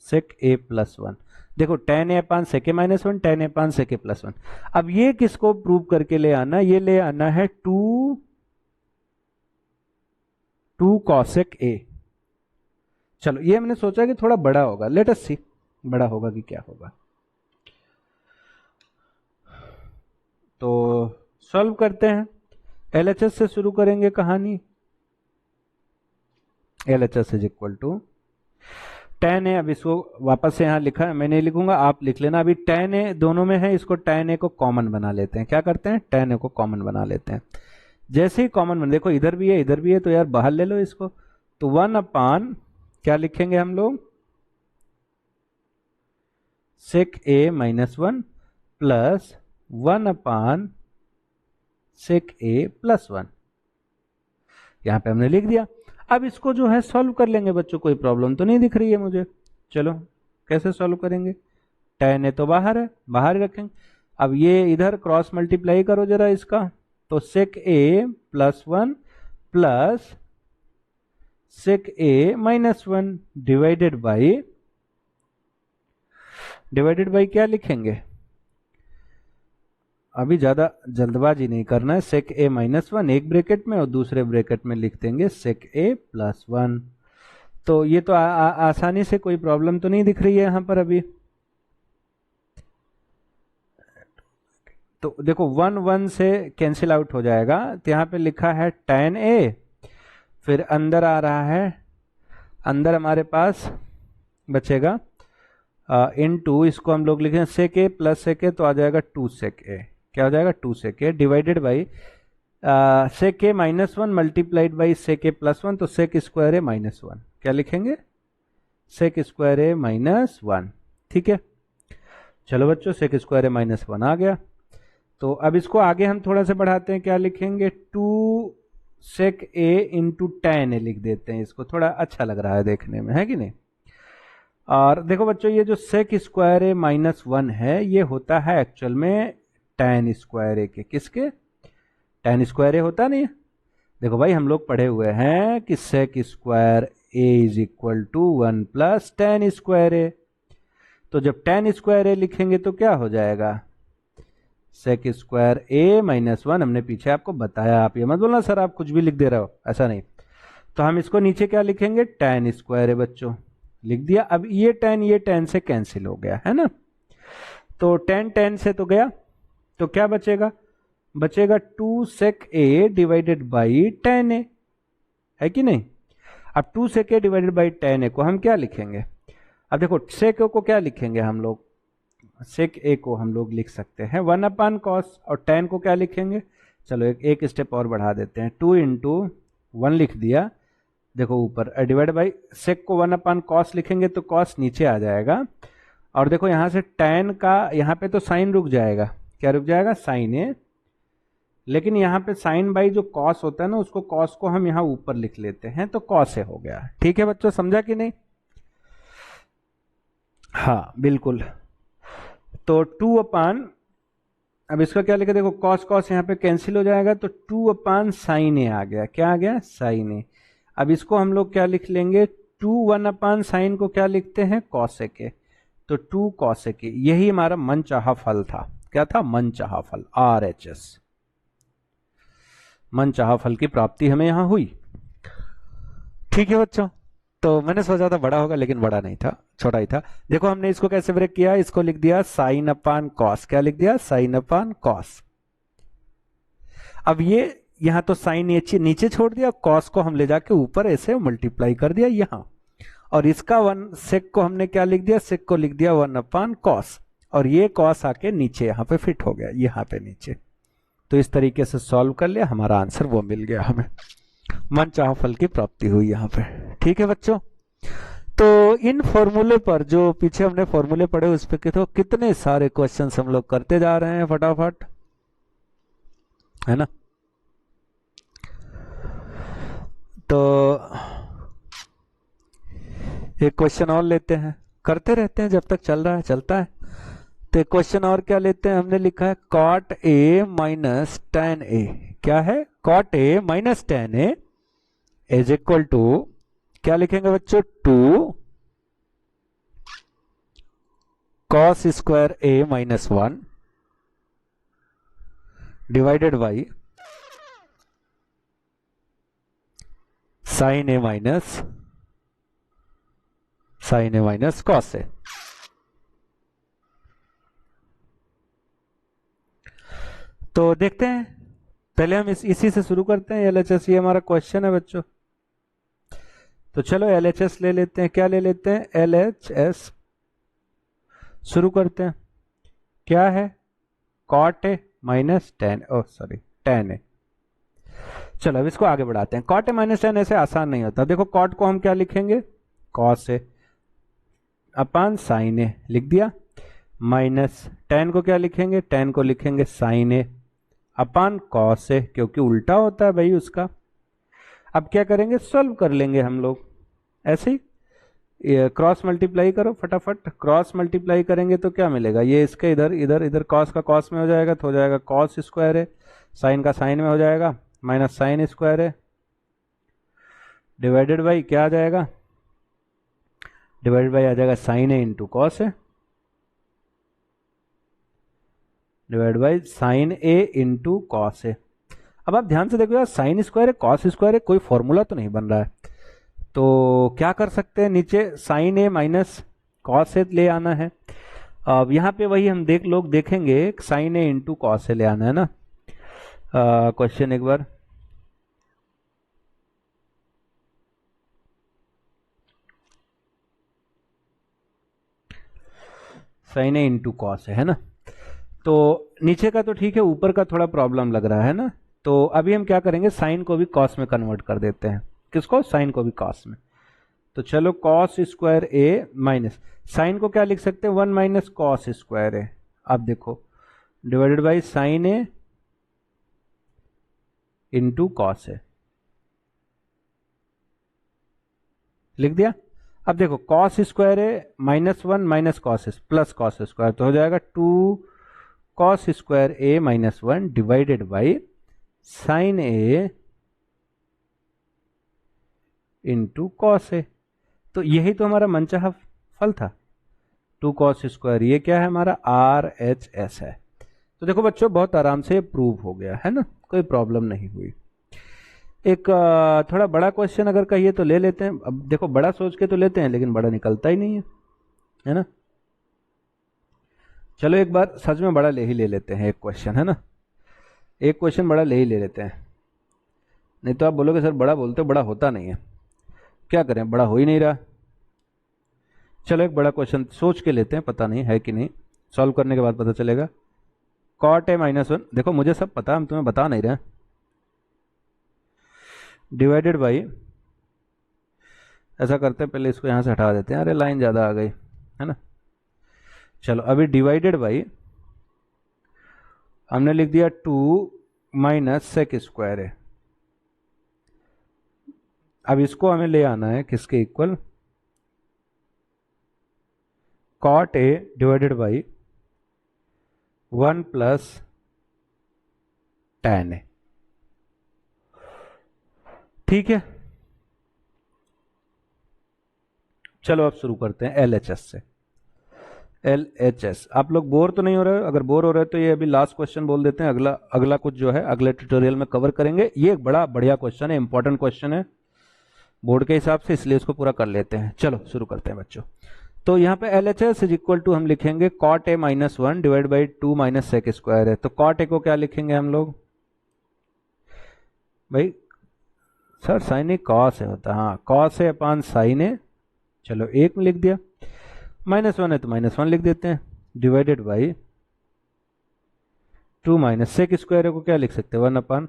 sec a plus 1। देखो tan a upon sec a minus 1, tan a upon sec a plus 1। अब ये किसको प्रूव करके ले आना, ये ले आना है 2 cosec a। चलो ये हमने सोचा कि थोड़ा बड़ा होगा, लेट अस सी बड़ा होगा कि क्या होगा। तो सॉल्व करते हैं, LHS से शुरू करेंगे कहानी। LHS is equal to tan a, अब इसको वापस से यहां लिखा है, मैं नहीं लिखूंगा, आप लिख लेना। अभी tan a दोनों में है, इसको tan a को कॉमन बना लेते हैं। क्या करते हैं, tan a को कॉमन बना लेते हैं। जैसे ही कॉमन बन, देखो इधर भी है इधर भी है, तो यार बाहर ले लो इसको। तो 1 अपान क्या लिखेंगे हम लोग, sec a minus 1 plus 1 upon sec a plus 1, यहां पे हमने लिख दिया। अब इसको जो है सॉल्व कर लेंगे बच्चों, कोई प्रॉब्लम तो नहीं दिख रही है मुझे। चलो कैसे सॉल्व करेंगे, tan a तो बाहर है, बाहर ही रखेंगे। अब ये इधर क्रॉस मल्टीप्लाई करो जरा इसका, तो sec a plus 1 plus sec a minus 1 divided by क्या लिखेंगे, अभी ज्यादा जल्दबाजी नहीं करना है। sec a माइनस 1 एक ब्रैकेट में और दूसरे ब्रैकेट में लिख देंगे sec a प्लस 1। तो ये तो आसानी से, कोई प्रॉब्लम तो नहीं दिख रही है यहां पर अभी। तो देखो 1 1 से कैंसिल आउट हो जाएगा, तो यहां पे लिखा है tan a, फिर अंदर आ रहा है, अंदर हमारे पास बचेगा इनटू, इसको हम लोग लिखें sec a plus sec a, तो आ जाएगा 2 sec a। क्या हो जाएगा, 2 sec a divided by sec a minus 1 multiplied by sec a plus 1, तो sec स्क्वायर a माइनस 1। क्या लिखेंगे, sec स्क्वायर a माइनस 1। ठीक है, चलो बच्चों sec स्क्वायर a माइनस 1 आ गया। तो अब इसको आगे हम थोड़ा सा बढ़ाते हैं, क्या लिखेंगे, 2 sec a into tan a लिख देते हैं। इसको थोड़ा अच्छा लग रहा है देखने में, है कि नहीं। और देखो बच्चों, ये जो sec स्क्वायर a माइनस 1 है, ये होता है एक्चुअल में tan स्क्वायर a के, किसके, tan स्क्वायर a होता नहीं है। देखो भाई हम लोग पढ़े हुए हैं कि sec square a is equal to 1 plus tan square a। तो जब tan स्क्वायर a लिखेंगे तो क्या हो जाएगा, sec स्क्वायर a माइनस 1। हमने पीछे आपको बताया, आप ये मत बोलना सर आप कुछ भी लिख दे रहे हो, ऐसा नहीं। तो हम इसको नीचे क्या लिखेंगे, tan स्क्वायर a बच्चों, लिख दिया। अब ये tan से कैंसिल हो गया है ना, तो tan से तो गया, तो क्या बचेगा, बचेगा 2 sec a divided by tan a, है कि नहीं। अब 2 sec a divided by tan a को हम क्या लिखेंगे, अब देखो sec a को क्या लिखेंगे हम लोग, sec a को हम लोग लिख सकते हैं 1 अपान कॉस, और tan को क्या लिखेंगे, चलो एक स्टेप और बढ़ा देते हैं, 2 इंटू 1 लिख दिया। देखो ऊपर डिवाइड बाई sec को 1 अपान कॉस लिखेंगे तो कॉस नीचे आ जाएगा, और देखो यहां से tan का, यहां पे तो साइन रुक जाएगा, क्या रुक जाएगा, साइन a, लेकिन यहां पे साइन बाई जो कॉस होता है ना, उसको कॉस को हम यहां ऊपर लिख लेते हैं, तो कॉस a हो गया। ठीक है बच्चों, समझा कि नहीं, हाँ बिल्कुल। तो 2 अपान, अब इसका क्या लिखा, देखो कॉस कॉस यहाँ पे कैंसिल हो जाएगा, तो 2 अपान साइन ए आ गया, क्या आ गया, साइन ए। अब इसको हम लोग क्या लिख लेंगे, 1 अपान साइन को क्या लिखते हैं, कॉसेक ए, तो 2 कॉसेक ए। यही हमारा मनचाहा फल था, क्या था, मनचाहा फल, RHS। मनचाहा फल की प्राप्ति हमें यहां हुई। ठीक है बच्चों, तो मैंने सोचा था बड़ा होगा लेकिन बड़ा नहीं था, छोटा ही था। देखो हमने इसको कैसे ब्रेक किया, इसको लिख दिया साइन अपान कॉस। क्या लिख दिया, साइन अपान कॉस। अब ये यहां तो साइन नीचे छोड़ दिया, कॉस को हम ले जाके ऊपर ऐसे मल्टीप्लाई कर दिया यहां, और इसका वन सेक को हमने क्या लिख दिया, सेक को लिख दिया 1 अपान कॉस, और ये कॉस आके नीचे यहां पे फिट हो गया, यहां पे नीचे। तो इस तरीके से सॉल्व कर लिया, हमारा आंसर वो मिल गया हमें, मनचाहा फल की प्राप्ति हुई यहां पे। ठीक है बच्चों, तो इन फॉर्मूले पर जो पीछे हमने फॉर्मूले पढ़े उस पे तो कितने सारे क्वेश्चंस हम लोग करते जा रहे हैं फटाफट, है ना। तो एक क्वेश्चन और लेते हैं, करते रहते हैं जब तक चल रहा है चलता है। तो एक क्वेश्चन और क्या लेते हैं, हमने लिखा है cot A minus tan A. क्या है, cot A minus tan A is equal to, क्या लिखेंगे बच्चों, 2 cos square A minus 1 divided by sine A minus cos A. तो देखते हैं, पहले हम इसी से शुरू करते हैं, एलएचएस, ये हमारा क्वेश्चन है बच्चों। तो चलो एलएचएस ले लेते हैं, क्या ले लेते हैं, एलएचएस शुरू करते हैं। क्या है, cot A minus tan, oh sorry tan A. चलो अब इसको आगे बढ़ाते हैं। कॉट ए माइनस टेन ऐसे आसान नहीं होता। देखो कॉट को हम क्या लिखेंगे, cos A upon sign A लिख दिया, माइनस टेन को क्या लिखेंगे, टेन को लिखेंगे साइन ए अपान कॉस ए, क्योंकि उल्टा होता है भाई उसका। अब क्या करेंगे, सॉल्व कर लेंगे हम लोग ऐसे ही, क्रॉस मल्टीप्लाई करो फटाफट। क्रॉस मल्टीप्लाई करेंगे तो क्या मिलेगा, ये इसके इधर इधर इधर कॉस का कॉस में हो जाएगा तो हो जाएगा कॉस स्क्वायर है, साइन का साइन में हो जाएगा माइनस साइन स्क्वायर है, डिवाइडेड बाई क्या आ जाएगा, डिवाइडेड बाई आ जाएगा साइन ए इंटू कॉस है, divide by sine A into cos है। अब आप ध्यान से देखो यार, साइन स्क्वायर है कॉस स्क्वायर है, कोई फॉर्मूला तो नहीं बन रहा है। तो क्या कर सकते हैं, नीचे साइन ए माइनस कॉस ए ले आना है। अब यहाँ पे वही हम लोग देखेंगे, साइन ए इंटू कॉस ए ले आना है ना। क्वेश्चन एक बार, साइन ए इंटू कॉस है ना। तो नीचे का तो ठीक है, ऊपर का थोड़ा प्रॉब्लम लग रहा है ना। तो अभी हम क्या करेंगे, साइन को भी कॉस में कन्वर्ट कर देते हैं। किसको, साइन को भी कॉस में। तो चलो cos square A minus, sign को क्या लिख सकते हैं, 1 माइनस कॉस स्क्वायर ए। अब देखो divided by sine A into cos A लिख दिया। अब देखो cos square A -1 minus cos plus cos square, तो हो जाएगा 2 cos square A -1 divided by sine A into cos A. तो यही तो हमारा मनचाहा फल था, 2 कॉस स्क्वायर, ये क्या है हमारा RHS है। तो देखो बच्चों बहुत आराम से प्रूव हो गया है ना, कोई प्रॉब्लम नहीं हुई। एक थोड़ा बड़ा क्वेश्चन अगर कहिए तो ले लेते हैं। अब देखो बड़ा सोच के तो लेते हैं लेकिन बड़ा निकलता ही नहीं है ना। चलो एक बार सच में बड़ा ले ही ले लेते हैं एक क्वेश्चन, है ना। एक क्वेश्चन बड़ा ले ही ले लेते हैं, नहीं तो आप बोलोगे सर बड़ा बोलते हो, बड़ा होता नहीं है, क्या करें, बड़ा हो ही नहीं रहा। चलो एक बड़ा क्वेश्चन सोच के लेते हैं, पता नहीं है कि नहीं, सॉल्व करने के बाद पता चलेगा। कॉट ए -1, देखो मुझे सब पता, हम तुम्हें बता नहीं रहे, डिवाइडेड बाई, ऐसा करते हैं पहले इसको यहां से हटा देते हैं, अरे लाइन ज़्यादा आ गई है ना। चलो अभी डिवाइडेड बाई हमने लिख दिया 2 माइनस सेक स्क्वायर है। अब इसको हमें ले आना है किसके equal, cot A divided by 1 plus tan A. ठीक है, चलो अब शुरू करते हैं LHS से। LHS। आप लोग बोर तो नहीं हो रहे हो? अगर बोर हो रहे हो तो ये अभी लास्ट क्वेश्चन बोल देते हैं, अगला अगला कुछ जो है अगले ट्यूटोरियल में कवर करेंगे। ये एक बड़ा बढ़िया क्वेश्चन है, इंपॉर्टेंट क्वेश्चन है बोर्ड के हिसाब से, इसलिए इसको पूरा कर लेते हैं। चलो शुरू करते हैं बच्चों। तो यहाँ पे LHS इज इक्वल टू हम लिखेंगे cot a minus one divide by 2 minus sec square है। तो cot a को क्या लिखेंगे हम लोग भाई? सर साइन ए कॉस है होता है, हाँ कॉस ए अपान साइन ए, चलो एक में लिख दिया। माइनस वन है तो माइनस वन लिख देते हैं, divided by 2 minus sec square को क्या लिख सकते हैं? 1 अपान।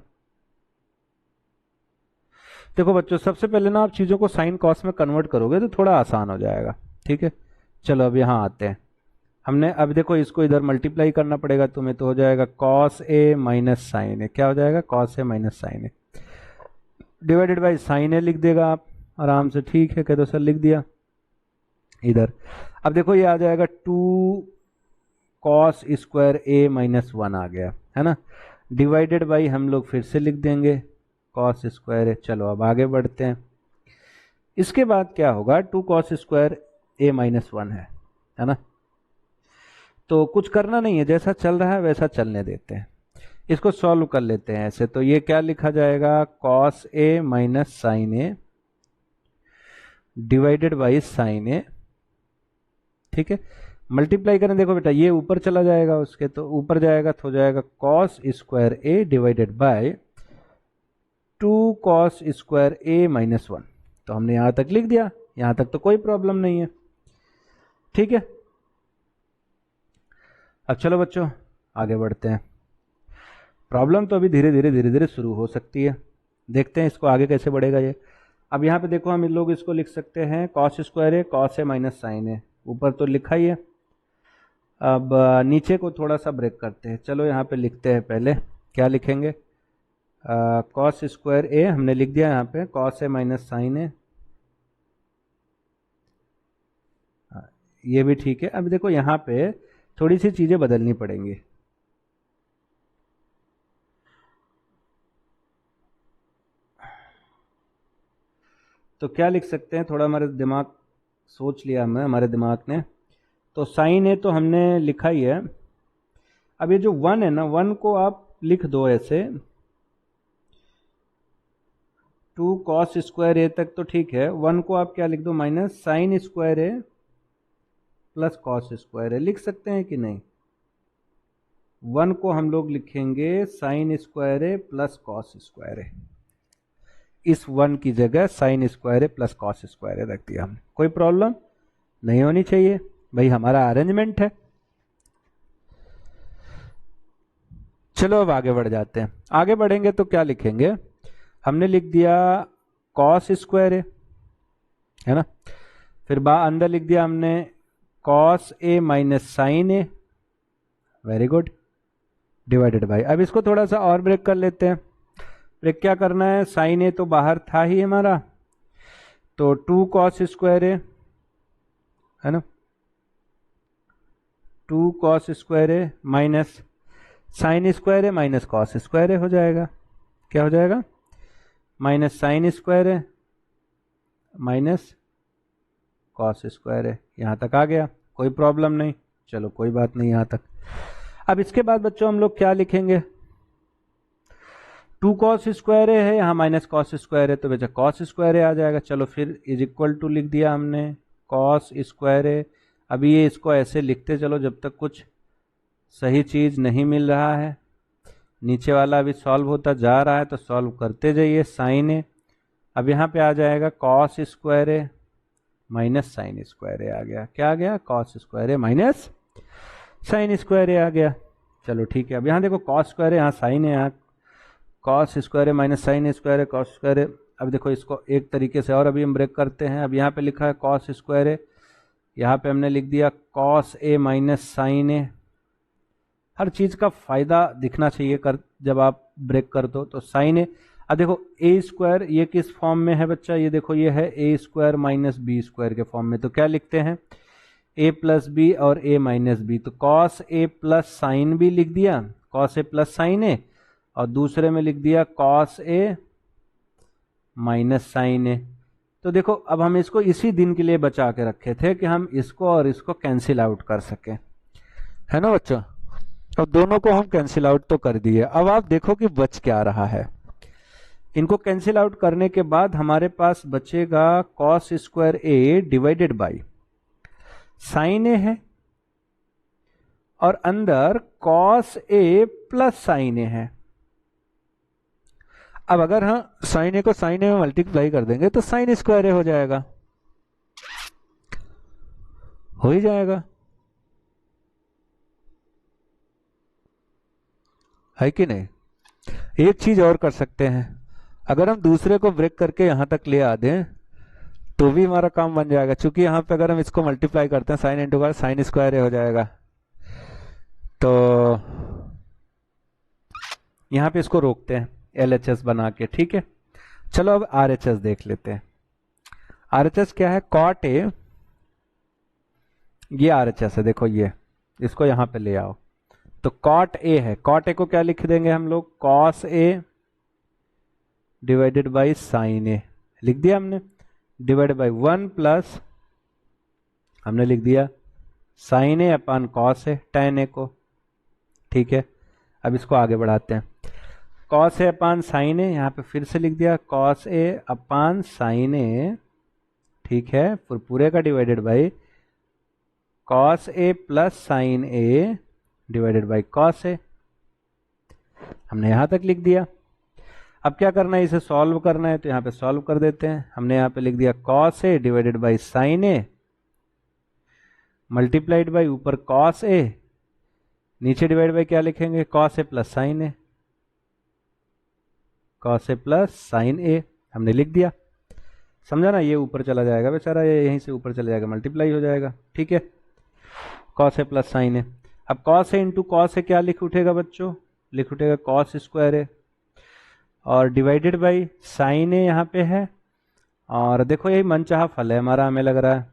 देखो बच्चों सबसे पहले ना आप चीज़ों को साइन कॉस में कन्वर्ट करोगे तो थोड़ा आसान हो जाएगा, ठीक है। चलो अब यहाँ आते हैं, हमने अब देखो इसको इधर मल्टीप्लाई करना पड़ेगा तुम्हें, तो हो जाएगा cos A minus sine A. क्या हो जाएगा? Cos A minus sine A divided by sine A लिख देगा आप आराम से, ठीक है। कह दो सर लिख दिया इधर। अब देखो ये आ जाएगा 2 cos square A minus one आ गया है ना, डिवाइडेड बाई हम लोग फिर से लिख देंगे कॉस स्क्वायर ए। चलो अब आगे बढ़ते हैं। इसके बाद क्या होगा? 2 cos square A minus one है ना, तो कुछ करना नहीं है, जैसा चल रहा है वैसा चलने देते हैं। इसको सॉल्व कर लेते हैं ऐसे, तो ये क्या लिखा जाएगा? Cos A minus sine A divided by sine A, ठीक है। मल्टीप्लाई करें, देखो बेटा ये ऊपर चला जाएगा उसके, तो ऊपर जाएगा तो हो जाएगा cos square A divided by 2 cos square A minus one. तो हमने यहां तक लिख दिया, यहां तक तो कोई प्रॉब्लम नहीं है, ठीक है। अब चलो बच्चों आगे बढ़ते हैं। प्रॉब्लम तो अभी धीरे धीरे शुरू हो सकती है, देखते हैं इसको आगे कैसे बढ़ेगा ये। अब यहाँ पे देखो हम इन लोग इसको लिख सकते हैं cos square A cos A minus sine ए, ऊपर तो लिखा ही है। अब नीचे को थोड़ा सा ब्रेक करते हैं, चलो यहाँ पे लिखते हैं। पहले क्या लिखेंगे? कॉस स्क्वायर ए हमने लिख दिया यहाँ पे, कॉस ए माइनस साइन ए, ये भी ठीक है। अब देखो यहाँ पे थोड़ी सी चीजें बदलनी पड़ेंगी। तो क्या लिख सकते हैं? थोड़ा हमारे दिमाग सोच लिया हमने, हमारे दिमाग ने। तो साइन ए तो हमने लिखा ही है। अब ये जो 1 है ना, 1 को आप लिख दो ऐसे, 2 कॉस स्क्वायर ए तक तो ठीक है, 1 को आप क्या लिख दो? Minus sine square A plus cos square ए लिख सकते हैं कि नहीं? 1 को हम लोग लिखेंगे sign square A plus cos square ए, इस 1 की जगह sign square A plus cos square ए रख दिया हमने। कोई प्रॉब्लम नहीं होनी चाहिए भाई, हमारा अरेंजमेंट है। चलो अब आगे बढ़ जाते हैं। आगे बढ़ेंगे तो क्या लिखेंगे? हमने लिख दिया कॉस स्क्वायर ए, है ना, फिर अंदर लिख दिया हमने cos A minus sine A, very good, divided by. अब इसको थोड़ा सा और ब्रेक कर लेते हैं। ब्रेक क्या करना है? साइन ए तो बाहर था ही हमारा, तो 2 कॉस स्क्वायर ए, है ना, 2 cos square A minus sine square A minus cos square ए हो जाएगा। क्या हो जाएगा? Minus sine square A minus cos square ए। यहां तक आ गया, कोई प्रॉब्लम नहीं, चलो कोई बात नहीं यहां तक। अब इसके बाद बच्चों हम लोग क्या लिखेंगे? 2 कॉस स्क्वायर ए है, यहाँ माइनस कॉस स्क्वायर है, तो बेचा कॉस स्क्वायर ए आ जाएगा। चलो फिर इज इक्वल टू लिख दिया हमने कॉस स्क्वायर ए। अभी ये इसको ऐसे लिखते चलो जब तक कुछ सही चीज नहीं मिल रहा है। नीचे वाला अभी सॉल्व होता जा रहा है, तो सॉल्व करते जाइए। साइन ए, अब यहाँ पे आ जाएगा cos square A minus sine square A आ गया। क्या आ गया? Cos square A minus sine square A आ गया। चलो ठीक है। अब यहाँ देखो कॉस स्क्वायर है, यहाँ साइन है, यहाँ कॉस स्क्वायर है माइनस साइन स्क्वायर है, कॉस स्क्वायर है। अब देखो इसको एक तरीके से और अभी हम ब्रेक करते हैं। अब यहाँ पे लिखा है कॉस स्क्वायर है, यहाँ पे हमने लिख दिया कॉस ए माइनस साइन ए। हर चीज़ का फायदा दिखना चाहिए कर जब आप ब्रेक कर दो। तो साइन ए, अब देखो ए स्क्वायर ये किस फॉर्म में है बच्चा? ये देखो ये है ए स्क्वायर माइनस बी स्क्वायर के फॉर्म में। तो क्या लिखते हैं? ए प्लस बी और ए माइनस बी। तो cos A plus sine B लिख दिया, कॉस ए प्लस साइन ए, और दूसरे में लिख दिया कॉस ए माइनस साइन ए। तो देखो अब हम इसको इसी दिन के लिए बचा के रखे थे कि हम इसको और इसको कैंसिल आउट कर सके, है ना बच्चों। अब दोनों को हम कैंसिल आउट तो कर दिए। अब आप देखो कि बच क्या रहा है। इनको कैंसिल आउट करने के बाद हमारे पास बचेगा cos square A divided by sine A है, और अंदर cos A plus sine A है। अब अगर हम साइन ए को साइन ए में मल्टीप्लाई कर देंगे तो साइन स्क्वायर ए हो जाएगा, हो ही जाएगा, है कि नहीं। एक चीज और कर सकते हैं, अगर हम दूसरे को ब्रेक करके यहां तक ले आ दें तो भी हमारा काम बन जाएगा, क्योंकि यहां पे अगर हम इसको मल्टीप्लाई करते हैं साइन इंटू साइन स्क्वायर ए हो जाएगा। तो यहां पे इसको रोकते हैं LHS बना के, ठीक है। चलो अब RHS देख लेते हैं। RHS क्या है, कॉट ए, ये RHS है, देखो ये, इसको यहां पे ले आओ तो कॉट ए है। कॉट ए को क्या लिख देंगे हम लोग, cos A divided by sine A, लिख दिया हमने, डिवाइड बाई 1 प्लस हमने लिख दिया साइन ए अपान कॉस ए, टेन ए को, ठीक है। अब इसको आगे बढ़ाते हैं, कॉस ए अपान साइन ए, यहाँ पे फिर से लिख दिया cos A upon sign A, ठीक है, फिर पूरे का divided by cos A plus sine A divided by cos A, हमने यहां तक लिख दिया। अब क्या करना है, इसे सॉल्व करना है, तो यहाँ पे सॉल्व कर देते हैं। हमने यहाँ पे लिख दिया cos A divided by sine A multiplied by ऊपर कॉस ए, नीचे डिवाइड बाई क्या लिखेंगे, cos A plus sine A, cos A plus sine ए, हमने लिख दिया। समझा ना, ये ऊपर चला जाएगा बेचारा, ये यहीं से ऊपर चला जाएगा, मल्टीप्लाई हो जाएगा, ठीक है, कॉस ए प्लस साइन ए। अब कॉस ए इंटू कॉस ए क्या लिख उठेगा बच्चों, लिख उठेगा कॉस स्क्वायर ए, और डिवाइडेड बाई साइन ए यहाँ पे है, और देखो यही मनचाहा फल है हमारा, हमें लग रहा है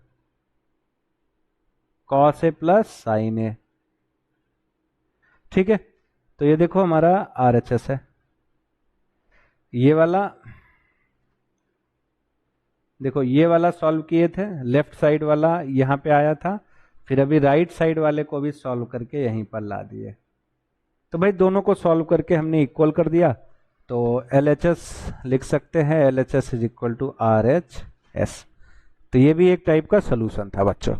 cos A plus sine A, ठीक है। तो ये देखो हमारा RHS है, ये वाला देखो, ये वाला सॉल्व किए थे, लेफ्ट साइड वाला यहाँ पे आया था, फिर अभी राइट साइड वाले को भी सॉल्व करके यहीं पर ला दिए। तो भाई दोनों को सॉल्व करके हमने इक्वल कर दिया, तो LHS लिख सकते हैं, LHS is equal to RHS। तो ये भी एक टाइप का सोल्यूशन था बच्चों।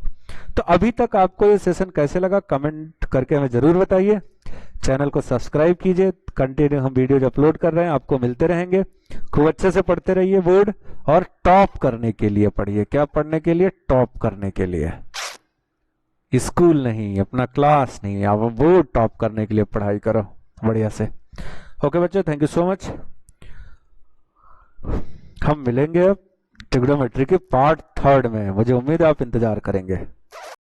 तो अभी तक आपको ये सेशन कैसे लगा कमेंट करके हमें जरूर बताइए। चैनल को सब्सक्राइब कीजिए, कंटिन्यू हम वीडियोज अपलोड कर रहे हैं, आपको मिलते रहेंगे। खूब अच्छे से पढ़ते रहिए बोर्ड, और टॉप करने के लिए पढ़िए। क्या पढ़ने के लिए, टॉप करने के लिए, स्कूल नहीं, अपना क्लास नहीं, आप बोर्ड टॉप करने के लिए पढ़ाई करो बढ़िया से। ओके बच्चों, थैंक यू सो मच। हम मिलेंगे अब ट्रिग्नोमेट्री के पार्ट 3 में, मुझे उम्मीद है आप इंतजार करेंगे।